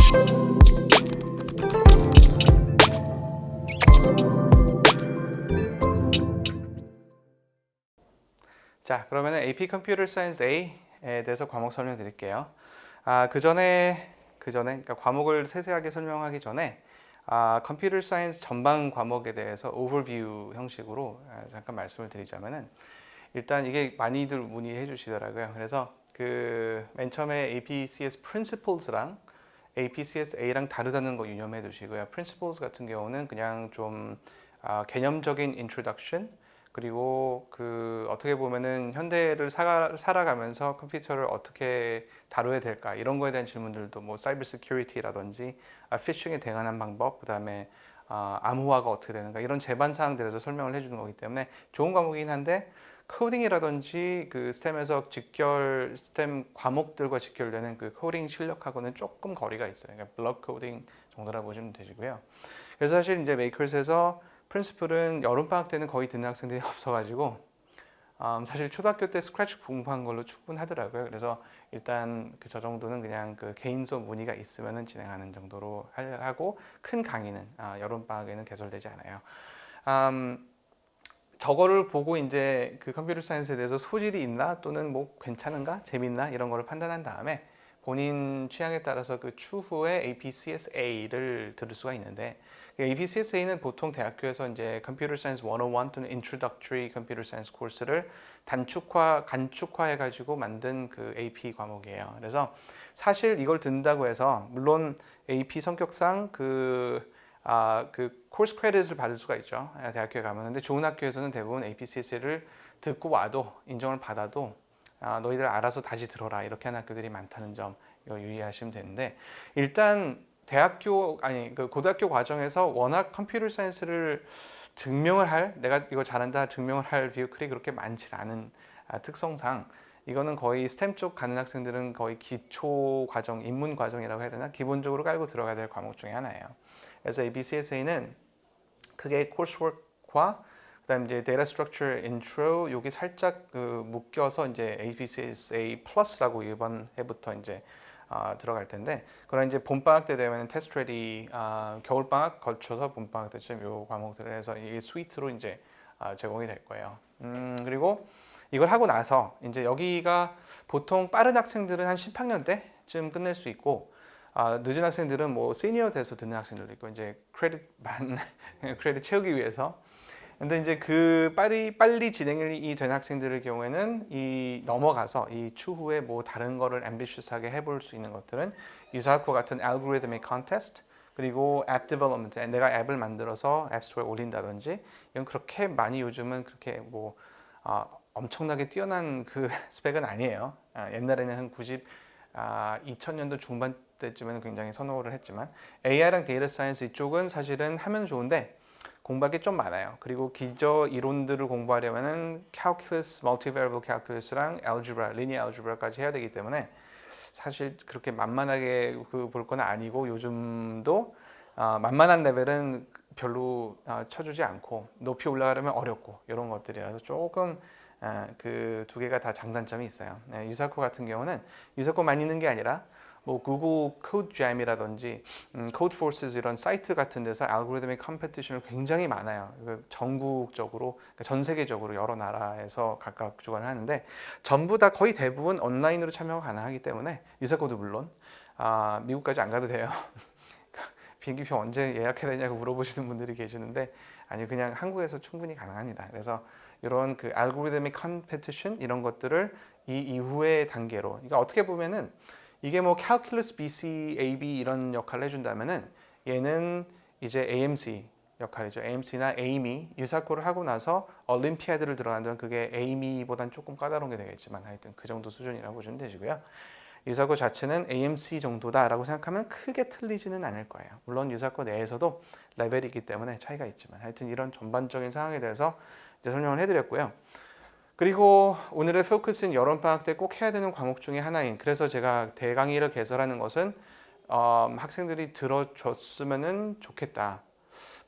자, 그러면은 AP Computer Science A에 대해서 과목 설명드릴게요. 그 전에 그러니까 과목을 세세하게 설명하기 전에 컴퓨터 사이언스 전반 과목에 대해서 오버뷰 형식으로 잠깐 말씀을 드리자면은 일단 이게 많이들 문의해 주시더라고요. 그래서 그 맨 처음에 APCS Principles랑 APCS A랑 다르다는 거 유념해 두시고요. Principles 같은 경우는 그냥 좀 개념적인 introduction 그리고 그 어떻게 보면은 현대를 살아가면서 컴퓨터를 어떻게 다뤄야 될까 이런 거에 대한 질문들도 뭐 사이버 시큐리티라든지 피싱에 대응하는 방법 그다음에 암호화가 어떻게 되는가 이런 제반 사항들에 대해서 설명을 해주는 거기 때문에 좋은 과목이긴 한데 코딩이라든지 그 스템에서 스템 과목들과 직결되는 그 코딩 실력하고는 조금 거리가 있어요. 그러니까 블록 코딩 정도라고 보시면 되시고요. 그래서 사실 이제 메이커스에서 프린시플은 여름방학 때는 거의 듣는 학생들이 없어가지고 사실 초등학교 때 스크래치 공부한 걸로 충분하더라고요. 그래서 일단 저 정도는 그냥 그 개인 수업 문의가 있으면 진행하는 정도로 하고 큰 강의는 여름방학에는 개설되지 않아요. 저거를 보고 이제 그 컴퓨터 사이언스에 대해서 소질이 있나 또는 뭐 괜찮은가 재밌나 이런 거를 판단한 다음에 본인 취향에 따라서 그 추후에 APCSA를 들을 수가 있는데 APCSA는 보통 대학교에서 이제 컴퓨터 사이언스 101 또는 Introductory Computer Science 코र्스를 간축화해 가지고 만든 그 AP 과목이에요. 그래서 사실 이걸 듣는다고 해서 물론 AP 성격상 그 코스 크레딧을 받을 수가 있죠. 대학교에 가면. 근데 좋은 학교에서는 대부분 APCS를 듣고 와도 인정을 받아도 너희들 알아서 다시 들어라 이렇게 하는 학교들이 많다는 점 이거 유의하시면 되는데 일단 그 고등학교 과정에서 워낙 컴퓨터 사이언스를 내가 이거 잘한다 증명을 할 비유클이 그렇게 많지 않은 특성상 이거는 거의 스템 쪽 가는 학생들은 거의 기초 과정, 입문 과정이라고 해야 되나 기본적으로 깔고 들어가야 될 과목 중에 하나예요. 그래서 APCSA는 크게 코스워크와 그다음 이제 Data Structure Intro 여기 살짝 그 묶여서 이제 APCSA Plus라고 이번 해부터 이제 들어갈 텐데 그런 이제 봄방학 때 되면 테스트 레디 겨울방학 거쳐서 봄방학 때쯤 요 과목들을 해서 이게 스위트로 이제 제공이 될 거예요. 그리고 이걸 하고 나서 이제 여기가 보통 빠른 학생들은 한 10학년 때쯤 끝낼 수 있고 늦은 학생들은 뭐 시니어 돼서 듣는 학생들도 있고 이제 크레딧 채우기 위해서 근데 이제 그 빨리 진행이 된 학생들의 경우에는 넘어가서 이 추후에 뭐 다른 거를 앰비셔스하게 해볼 수 있는 것들은 유사학과 같은 알고리즘의 컨테스트 그리고 앱 디벨롭먼트 내가 앱을 만들어서 앱스토어에 올린다든지 이건 그렇게 많이 요즘은 그렇게 뭐 엄청나게 뛰어난 그 스펙은 아니에요. 옛날에는 한 2000년도 중반 때쯤에는 굉장히 선호를 했지만 AI랑 데이터 사이언스 이쪽은 사실은 하면 좋은데 공부할 게 좀 많아요. 그리고 기저 이론들을 공부하려면은 calculus, multivariable calculus랑 algebra, linear algebra까지 해야 되기 때문에 사실 그렇게 만만하게 볼 건 아니고 요즘도 만만한 레벨은 별로 쳐주지 않고 높이 올라가려면 어렵고 이런 것들이라서 조금 그 두 개가 다 장단점이 있어요. 유사코 같은 경우는 유사코 많이 있는 게 아니라 뭐 구글 코드 잼이라든지 코드 포스즈 이런 사이트 같은 데서 알고리즘의 컴피티션이 굉장히 많아요. 전국적으로 그러니까 전 세계적으로 여러 나라에서 각각 주관을 하는데 전부 다 거의 대부분 온라인으로 참여가 가능하기 때문에 유사코도 물론 미국까지 안 가도 돼요. 비행기표 언제 예약해야 되냐고 물어보시는 분들이 계시는데 아니 그냥 한국에서 충분히 가능합니다. 그래서 이런 그 알고리즘의 컴피티션 이런 것들을 이 이후의 단계로 그러니까 어떻게 보면은 이게 뭐 calculus BC, AB 이런 역할을 해준다면은 얘는 이제 AMC 역할이죠. AMC나 AIME 유사코를 하고 나서 올림피아드를 들어간다면 그게 AIME보다는 조금 까다로운 게 되겠지만 하여튼 그 정도 수준이라고 보시면 되시고요. 유사코 자체는 AMC 정도다라고 생각하면 크게 틀리지는 않을 거예요. 물론 유사코 내에서도 레벨이 있기 때문에 차이가 있지만 하여튼 이런 전반적인 상황에 대해서 이제 설명을 해드렸고요. 그리고 오늘의 포커스는 여름방학 때 꼭 해야 되는 과목 중에 하나인 그래서 제가 대강의를 개설하는 것은 학생들이 들어줬으면 좋겠다.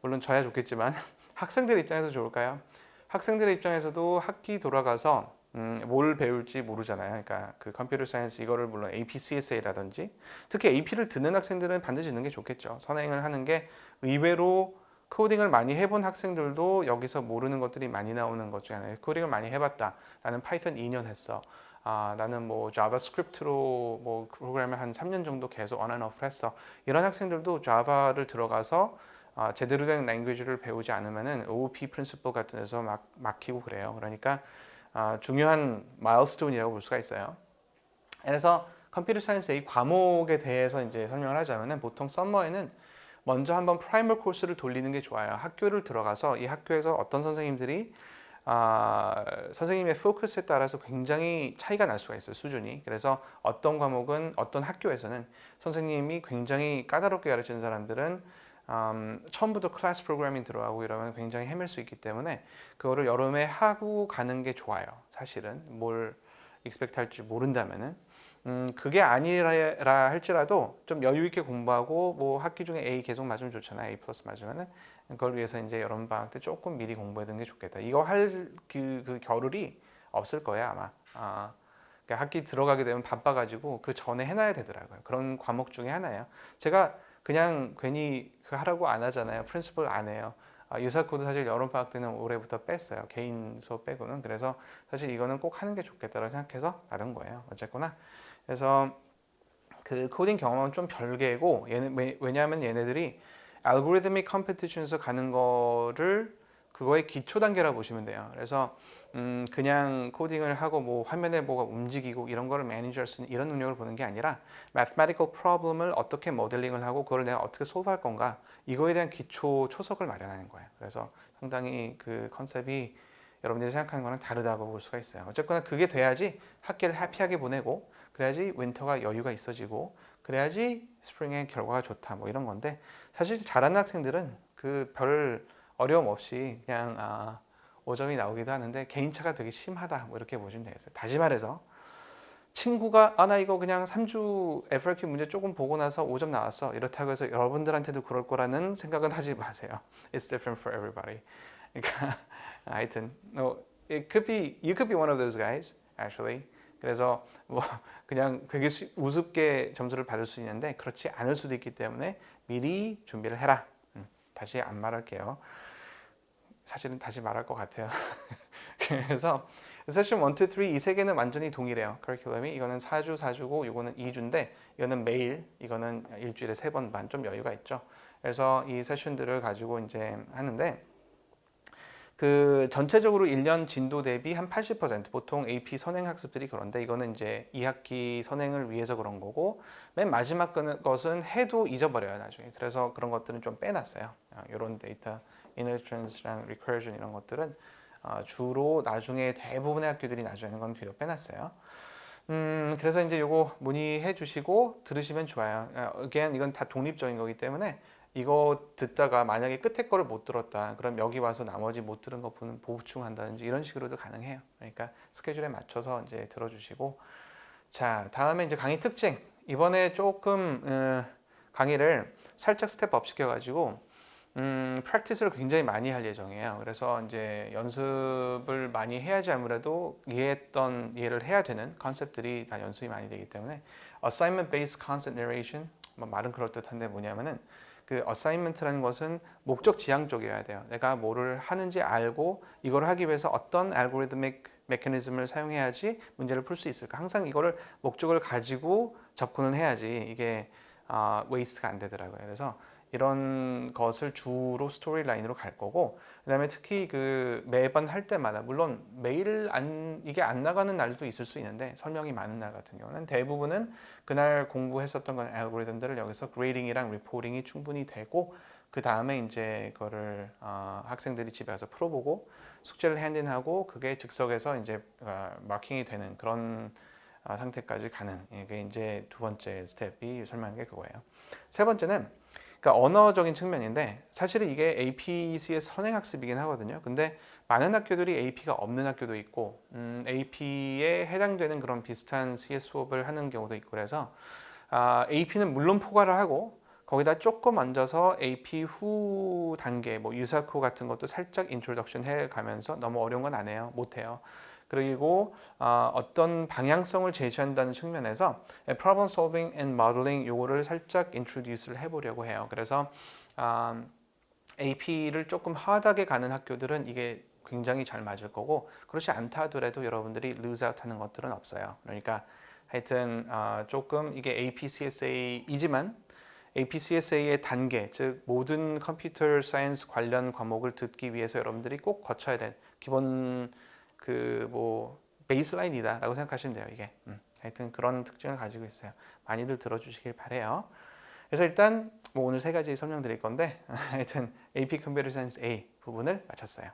물론 저야 좋겠지만 학생들 입장에서 좋을까요? 학생들의 입장에서도 학기 돌아가서 뭘 배울지 모르잖아요. 그러니까 그 컴퓨터 사이언스 이거를 물론 APCSA라든지 특히 AP를 듣는 학생들은 반드시 듣는 게 좋겠죠. 선행을 하는 게 의외로 코딩을 많이 해본 학생들도 여기서 모르는 것들이 많이 나오는 것 중에 하나예요. 코딩을 많이 해봤다. 나는 파이썬 2년 했어. 나는 뭐 자바스크립트로 뭐 프로그램을 한 3년 정도 계속 on and off 했어. 이런 학생들도 자바를 들어가서 제대로 된 랭귀지를 배우지 않으면은 OOP 프린시플 같은 데서 막 막히고 그래요. 그러니까 중요한 마일스톤이라고 볼 수가 있어요. 그래서 컴퓨터 사이언스 이 과목에 대해서 이제 설명을 하자면은 보통 썸머에는 먼저 한번 프라이머 코र्스를 돌리는 게 좋아요. 학교를 들어가서 이 학교에서 어떤 선생님들이 선생님의 포커스에 따라서 굉장히 차이가 날 수가 있어요. 수준이. 그래서 어떤 과목은 어떤 학교에서는 선생님이 굉장히 까다롭게 가르치는 사람들은 처음부터 클래스 프로그래밍 들어가고 이러면 굉장히 헤맬 수 있기 때문에 그거를 여름에 하고 가는 게 좋아요. 사실은 뭘 익스펙트 할지 모른다면은 그게 아니라 할지라도 좀 여유 있게 공부하고 뭐 학기 중에 A 계속 맞으면 좋잖아요. A 플러스 맞으면은 그걸 위해서 이제 여름 방학 때 조금 미리 공부해 두는 게 좋겠다. 이거 할 그 겨를이 없을 거예요 아마. 그러니까 학기 들어가게 되면 바빠가지고 그 전에 해놔야 되더라고요. 그런 과목 중에 하나예요. 제가 그냥 괜히 그 하라고 안 하잖아요. 프린시플 안 해요. 유사 코드 사실 여름 방학 때는 올해부터 뺐어요. 개인 수업 빼고는. 그래서 사실 이거는 꼭 하는 게 좋겠다고 생각해서 놔둔 거예요. 어쨌거나 그래서 그 코딩 경험은 좀 별개고 왜냐하면 얘네들이 알고리드믹 컴피티션에서 가는 거를 그거의 기초 단계라고 보시면 돼요. 그래서 그냥 코딩을 하고 뭐 화면에 뭐가 움직이고 이런 거를 매니저할 수 있는 이런 능력을 보는 게 아니라 mathematical problem을 어떻게 모델링을 하고 그걸 내가 어떻게 솔브할 건가 이거에 대한 기초 초석을 마련하는 거예요. 그래서 상당히 그 컨셉이 여러분들이 생각하는 거랑 다르다고 볼 수가 있어요. 어쨌거나 그게 돼야지 학기를 해피하게 보내고 그래야지 윈터가 여유가 있어지고 그래야지 스프링의 결과가 좋다 뭐 이런 건데 사실 잘하는 학생들은 그 별 어려움 없이 그냥 5점이 나오기도 하는데 개인차가 되게 심하다 뭐 이렇게 보시면 되겠어요. 다시 말해서 친구가 나 이거 그냥 3주 FRQ 문제 조금 보고 나서 5점 나왔어 이렇다고 해서 여러분들한테도 그럴 거라는 생각은 하지 마세요. It's different for everybody. 그러니까 하여튼 it could be you could be one of those guys actually. 그래서 뭐 그냥 되게 우습게 점수를 받을 수 있는데 그렇지 않을 수도 있기 때문에 미리 준비를 해라. 다시 안 말할게요. 사실은 다시 말할 것 같아요. 그래서 세션 1, 2, 3 이 세 개는 완전히 동일해요. 커리큘럼이 이거는 4주 4주고 이거는 2주인데 이거는 매일 이거는 일주일에 3번 반 좀 여유가 있죠. 그래서 이 세션들을 가지고 이제 하는데 그 전체적으로 1년 진도 대비 한 80% 보통 AP 선행 학습들이 그런데 이거는 이제 2학기 선행을 위해서 그런 거고 맨 마지막 것은 해도 잊어버려요 나중에. 그래서 그런 것들은 좀 빼놨어요. 이런 데이터 이너트런스랑 리커전 이런 것들은 주로 나중에 대부분의 학교들이 나중에 하는 건 뒤로 빼놨어요. 그래서 이제 요거 문의해 주시고 들으시면 좋아요. again 이건 다 독립적인 거기 때문에 이거 듣다가 만약에 끝에 거를 못 들었다 그럼 여기 와서 나머지 못 들은 거 보충한다든지 이런 식으로도 가능해요. 그러니까 스케줄에 맞춰서 이제 들어주시고 자 다음에 이제 강의 특징 이번에 조금 강의를 살짝 스텝업 시켜가지고 프랙티스를 굉장히 많이 할 예정이에요. 그래서 이제 연습을 많이 해야지 아무래도 이해를 해야 되는 컨셉들이 다 연습이 많이 되기 때문에 assignment based concept narration 뭐 말은 그럴듯한데 뭐냐면은 그 assignment라는 것은 목적 지향적이어야 돼요. 내가 뭐를 하는지 알고 이걸 하기 위해서 어떤 알고리드믹 메커니즘을 사용해야지 문제를 풀 수 있을까. 항상 이거를 목적을 가지고 접근을 해야지 이게 웨이스트가 안 되더라고요. 그래서 이런 것을 주로 스토리 라인으로 갈 거고 그다음에 특히 그 매번 할 때마다 물론 매일 이게 안 나가는 날도 있을 수 있는데 설명이 많은 날 같은 경우는 대부분은 그날 공부했었던 건 알고리즘들을 여기서 그레이딩이랑 리포팅이 충분히 되고 그 다음에 이제 그거를 학생들이 집에 가서 풀어보고 숙제를 핸딩하고 그게 즉석에서 이제 마킹이 되는 그런 상태까지 가는 이게 이제 두 번째 스텝이 설명한 게 그거예요. 세 번째는 그러니까 언어적인 측면인데 사실은 이게 APC의 선행학습이긴 하거든요. 근데 많은 학교들이 AP가 없는 학교도 있고 AP에 해당되는 그런 비슷한 CS 수업을 하는 경우도 있고 그래서 AP는 물론 포괄을 하고 거기다 조금 얹어서 AP 후 단계 뭐 유사코 같은 것도 살짝 인트로덕션 해 가면서 너무 어려운 건 안 해요. 못 해요. 그리고 어떤 방향성을 제시한다는 측면에서 problem solving and modeling 요거를 살짝 introduce를 해보려고 해요. 그래서 AP를 조금 하드하게 가는 학교들은 이게 굉장히 잘 맞을 거고, 그렇지 않다 하더라도 여러분들이 lose out 하는 것들은 없어요. 그러니까 하여튼 조금 이게 APCSA이지만 APCSA의 단계, 즉 모든 컴퓨터 사이언스 관련 과목을 듣기 위해서 여러분들이 꼭 거쳐야 될 기본 그 뭐 베이스라인이다라고 생각하시면 돼요. 이게 하여튼 그런 특징을 가지고 있어요. 많이들 들어주시길 바래요. 그래서 일단 뭐 오늘 세 가지 설명드릴 건데 하여튼 AP Computer Science A 부분을 마쳤어요.